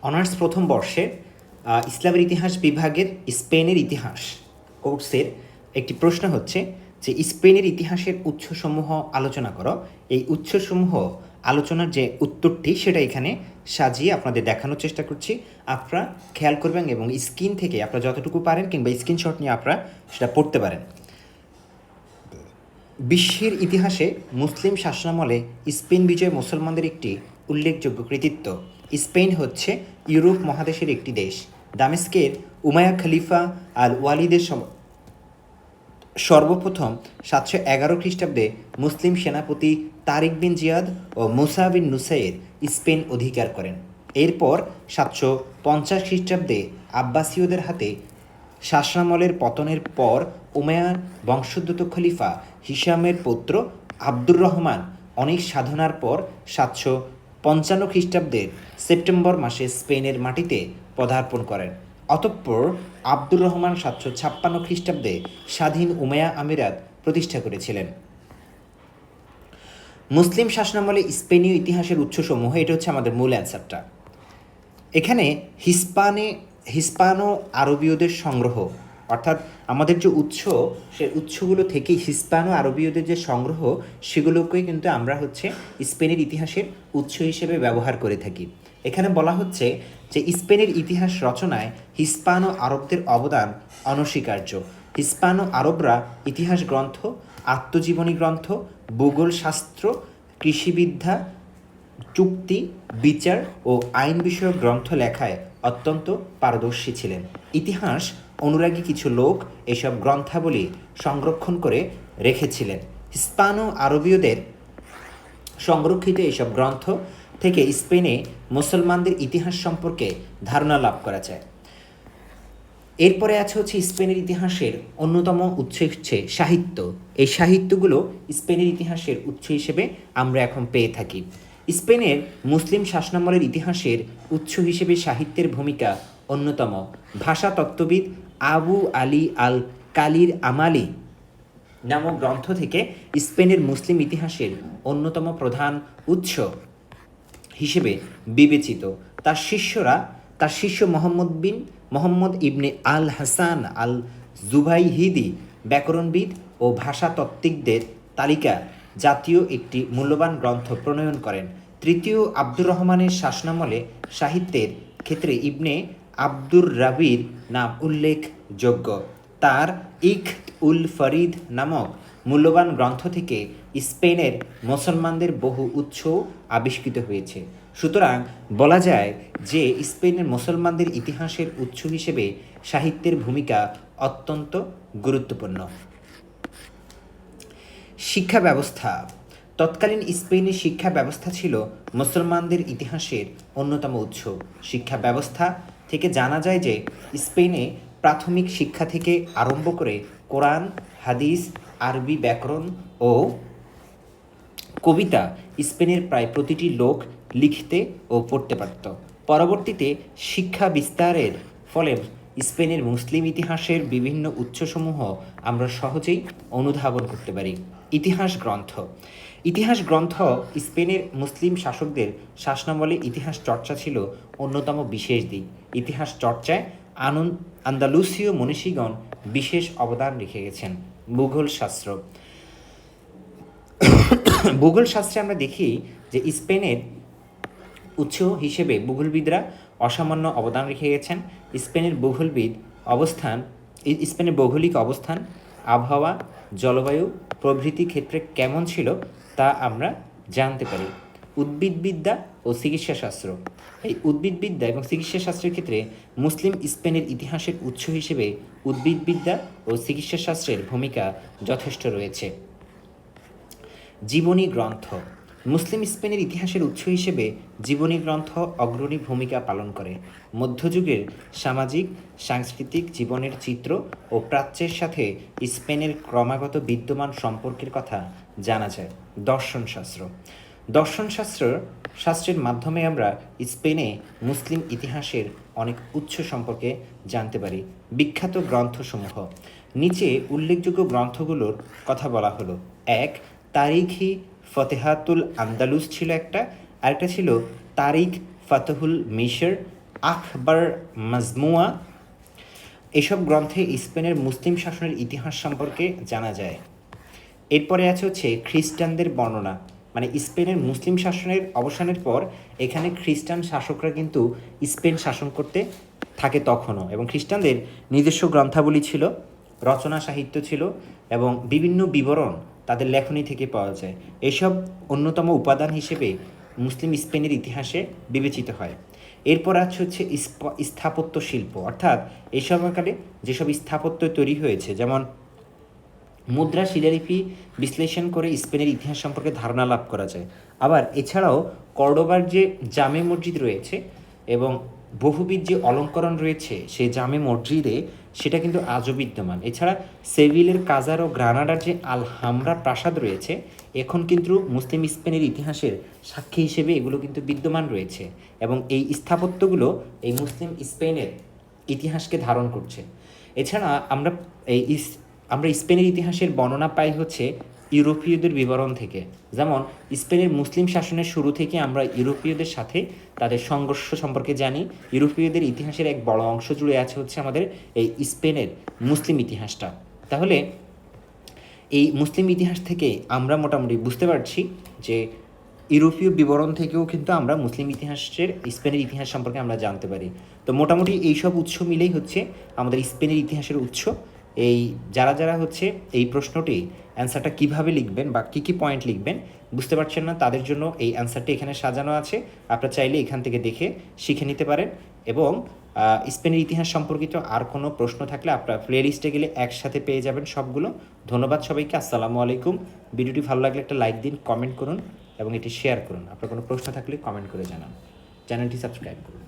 Honours প্রথম বর্ষে ইসলামের ইতিহাস বিভাগের স্পেনের ইতিহাস কোর্সের একটি প্রশ্ন হচ্ছে যে স্পেনের ইতিহাসের উৎসসমূহ আলোচনা করো। এই উৎসসমূহ আলোচনার যে উত্তরটি সেটা এখানে সাজিয়ে আপনাদের দেখানোর চেষ্টা করছি। আপনারা খেয়াল করবেন এবং স্ক্রিন থেকে আপনারা যতটুকু পারেন কিংবা স্ক্রিনশট নিয়ে আপনারা সেটা পড়তে পারেন। বিশ্বের ইতিহাসে মুসলিম শাসনামলে স্পেন বিজয় মুসলমানদের একটি উল্লেখযোগ্য কৃতিত্ব। স্পেন হচ্ছে ইউরোপ মহাদেশের একটি দেশ। দামেস্কের উমাইয়া খলিফা আল ওয়ালিদের সর্বপ্রথম 711 খ্রিস্টাব্দে মুসলিম সেনাপতি তারিক বিন জিয়াদ ও মুসা বিন নুসাইর স্পেন অধিকার করেন। এরপর 750 খ্রিস্টাব্দে আব্বাসীয়দের হাতে শাসনামলের পতনের পর উমাইয়া বংশোদ্ভূত খলিফা হিশামের পুত্র আব্দুর রহমান অনেক সাধনার পর 755 খ্রিস্টাব্দের সেপ্টেম্বর মাসে স্পেনের মাটিতে পদার্পণ করেন। অতঃপর আব্দুর রহমান 756 খ্রিস্টাব্দে স্বাধীন উমাইয়া আমিরাত প্রতিষ্ঠা করেছিলেন। মুসলিম শাসনামলে স্পেনীয় ইতিহাসের উৎসসমূহ, এটা হচ্ছে আমাদের মূল অ্যান্সারটা। এখানে হিস্পানো আরবীয়দের সংগ্রহ, অর্থাৎ আমাদের যে উৎস, সে উৎসগুলো থেকে হিস্পানো আরবীয়দের যে সংগ্রহ, সেগুলোকে কিন্তু আমরা হচ্ছে স্পেনের ইতিহাসের উৎস হিসেবে ব্যবহার করে থাকি। এখানে বলা হচ্ছে যে স্পেনের ইতিহাস রচনায় হিস্পানো আরবদের অবদান অনস্বীকার্য। হিস্পানো আরবরা ইতিহাস গ্রন্থ, আত্মজীবনী গ্রন্থ, ভূগোল শাস্ত্র, কৃষিবিদ্যা, চুক্তি, বিচার ও আইন বিষয়ক গ্রন্থ লেখায় অত্যন্ত পারদর্শী ছিলেন। ইতিহাস অনুরাগী কিছু লোক এসব গ্রন্থাবলী সংরক্ষণ করে রেখেছিলেন। হিস্পানো আরবীয়দের সংরক্ষিত এসব গ্রন্থ থেকে স্পেনে মুসলমানদের ইতিহাস সম্পর্কে ধারণা লাভ করা যায়। এরপরে আছে হচ্ছে স্পেনের ইতিহাসের অন্যতম উৎস হচ্ছে সাহিত্য। এই সাহিত্যগুলো স্পেনের ইতিহাসের উৎস হিসেবে আমরা এখন পেয়ে থাকি। স্পেনের মুসলিম শাসনামলের ইতিহাসের উৎস হিসেবে সাহিত্যের ভূমিকা অন্যতম। ভাষা তত্ত্ববিদ আবু আলী আল কালির আমালি নামক গ্রন্থ থেকে স্পেনের মুসলিম ইতিহাসের অন্যতম প্রধান উৎস হিসেবে বিবেচিত। তার শিষ্য মোহাম্মদ ইবনে আল হাসান আল জুবাইহিদি ব্যাকরণবিদ ও ভাষাতত্ত্বিকদের তালিকা জাতীয় একটি মূল্যবান গ্রন্থ প্রণয়ন করেন। তৃতীয় আব্দুর রহমানের শাসনামলে সাহিত্যের ক্ষেত্রে ইবনে আব্দুর রাবির নাম উল্লেখযোগ্য। তার ইখত উল ফরিদ নামক মূল্যবান গ্রন্থ থেকে স্পেনের মুসলমানদের বহু উৎস আবিষ্কৃত হয়েছে। সুতরাং বলা যায় যে স্পেনের মুসলমানদের ইতিহাসের উৎস হিসেবে সাহিত্যের ভূমিকা অত্যন্ত গুরুত্বপূর্ণ। শিক্ষা ব্যবস্থা। তৎকালীন স্পেনের শিক্ষা ব্যবস্থা ছিল মুসলমানদের ইতিহাসের অন্যতম উৎস। শিক্ষা ব্যবস্থা থেকে জানা যায় যে স্পেনে প্রাথমিক শিক্ষা থেকে আরম্ভ করে কোরআন, হাদিস, আরবি ব্যাকরণ ও কবিতা স্পেনের প্রায় প্রতিটি লোক লিখতে ও পড়তে পারত। পরবর্তীতে শিক্ষা বিস্তারের ফলে স্পেনের মুসলিম ইতিহাসের বিভিন্ন উৎসসমূহ আমরা সহজেই অনুধাবন করতে পারি। ইতিহাস গ্রন্থ স্পেনের মুসলিম শাসকদের শাসনামলে ইতিহাস চর্চা ছিল অন্যতম বিশেষ দিক। ইতিহাস চর্চায় আন্দালুসীয় মনীষীগণ বিশেষ অবদান রেখে গেছেন। ভূগোল শাস্ত্রে আমরা দেখি যে স্পেনের উৎস হিসেবে ভূগোলবিদরা অসামান্য অবদান রেখে গেছেন। স্পেনের ভৌগোলিক অবস্থান, আবহাওয়া, জলবায়ু প্রভৃতি ক্ষেত্রে কেমন ছিল তা আমরা জানতে পারি। উদ্ভিদবিদ্যা ও চিকিৎসাশাস্ত্র। এই উদ্ভিদবিদ্যা এবং চিকিৎসাশাস্ত্রের ক্ষেত্রে মুসলিম স্পেনের ইতিহাসের উৎস হিসেবে উদ্ভিদবিদ্যা ও চিকিৎসাশাস্ত্রের ভূমিকা যথেষ্ট রয়েছে। জীবনী গ্রন্থ। মুসলিম স্পেনের ইতিহাসের উৎস হিসেবে জীবনী গ্রন্থ অগ্রণী ভূমিকা পালন করে। মধ্যযুগের সামাজিক সাংস্কৃতিক জীবনের চিত্র ও প্রাচ্যের সাথে স্পেনের ক্রমাগত বিদ্যমান সম্পর্কের কথা জানা যায়। দর্শনশাস্ত্রের মাধ্যমে আমরা স্পেনে মুসলিম ইতিহাসের অনেক উৎস সম্পর্কে জানতে পারি। বিখ্যাত গ্রন্থসমূহ। নিচে উল্লেখযোগ্য গ্রন্থগুলোর কথা বলা হলো। 1. তারিখি ফতেহাতুল আন্দালুস ছিল একটা, আরেকটা ছিল তারিখ ফাতহুল মিশর, আখবার মাজমুয়া, এসব গ্রন্থে স্পেনের মুসলিম শাসনের ইতিহাস সম্পর্কে জানা যায়। এরপরে আছে হচ্ছে খ্রিস্টানদের বর্ণনা, মানে স্পেনের মুসলিম শাসনের অবসানের পর এখানে খ্রিস্টান শাসকরা কিন্তু স্পেন শাসন করতে থাকে তখনও, এবং খ্রিস্টানদের নিজস্ব গ্রন্থাবলী ছিল, রচনা সাহিত্য ছিল, এবং বিভিন্ন বিবরণ তাদের লেখনী থেকে পাওয়া যায়। এসব অন্যতম উপাদান হিসেবে মুসলিম স্পেনের ইতিহাসে বিবেচিত হয়। এরপর আছে হচ্ছে স্থাপত্য শিল্প, অর্থাৎ এই সময়কালে যেসব স্থাপত্য তৈরি হয়েছে, যেমন মুদ্রা, শিলালিপি বিশ্লেষণ করে স্পেনের ইতিহাস সম্পর্কে ধারণা লাভ করা যায়। আবার এছাড়াও কর্ডোবার যে জামে মসজিদ রয়েছে এবং বহুবিধ যে অলঙ্করণ রয়েছে সেই জামে মসজিদে, সেটা কিন্তু আজও বিদ্যমান। এছাড়া সেভিলের কাজার ও গ্রানাডার যে আলহামরা প্রাসাদ রয়েছে, এখন কিন্তু মুসলিম স্পেনের ইতিহাসের সাক্ষী হিসেবে এগুলো কিন্তু বিদ্যমান রয়েছে, এবং এই স্থাপত্যগুলো এই মুসলিম স্পেনের ইতিহাসকে ধারণ করছে। এছাড়া আমরা স্পেনের ইতিহাসের বর্ণনা পাই হচ্ছে ইউরোপীয়দের বিবরণ থেকে। যেমন স্পেনের মুসলিম শাসনের শুরু থেকে আমরা ইউরোপীয়দের সাথে তাদের সংঘর্ষ সম্পর্কে জানি। ইউরোপীয়দের ইতিহাসের এক বড় অংশ জুড়ে আছে হচ্ছে আমাদের এই স্পেনের মুসলিম ইতিহাসটা। তাহলে এই মুসলিম ইতিহাস থেকে আমরা মোটামুটি বুঝতে পারছি যে ইউরোপীয় বিবরণ থেকেও কিন্তু আমরা মুসলিম ইতিহাসের স্পেনের ইতিহাস সম্পর্কে আমরা জানতে পারি। তো মোটামুটি এইসব উৎস মিলেই হচ্ছে আমাদের স্পেনের ইতিহাসের উৎস। এই যারা হচ্ছে এই প্রশ্নটি অ্যান্সারটা কিভাবে লিখবেন বা কী কী পয়েন্ট লিখবেন বুঝতে পারছেন না, তাদের জন্য এই অ্যান্সারটি এখানে সাজানো আছে। আপনারা চাইলে এখান থেকে দেখে শিখে নিতে পারেন, এবং স্পেনের ইতিহাস সম্পর্কিত আর কোনো প্রশ্ন থাকলে আপনার প্লে লিস্টে গেলে একসাথে পেয়ে যাবেন সবগুলো। ধন্যবাদ সবাইকে, আসসালামু আলাইকুম। ভিডিওটি ভালো লাগলে একটা লাইক দিন, কমেন্ট করুন এবং এটি শেয়ার করুন। আপনার কোনো প্রশ্ন থাকলে কমেন্ট করে জানান। চ্যানেলটি সাবস্ক্রাইব করুন।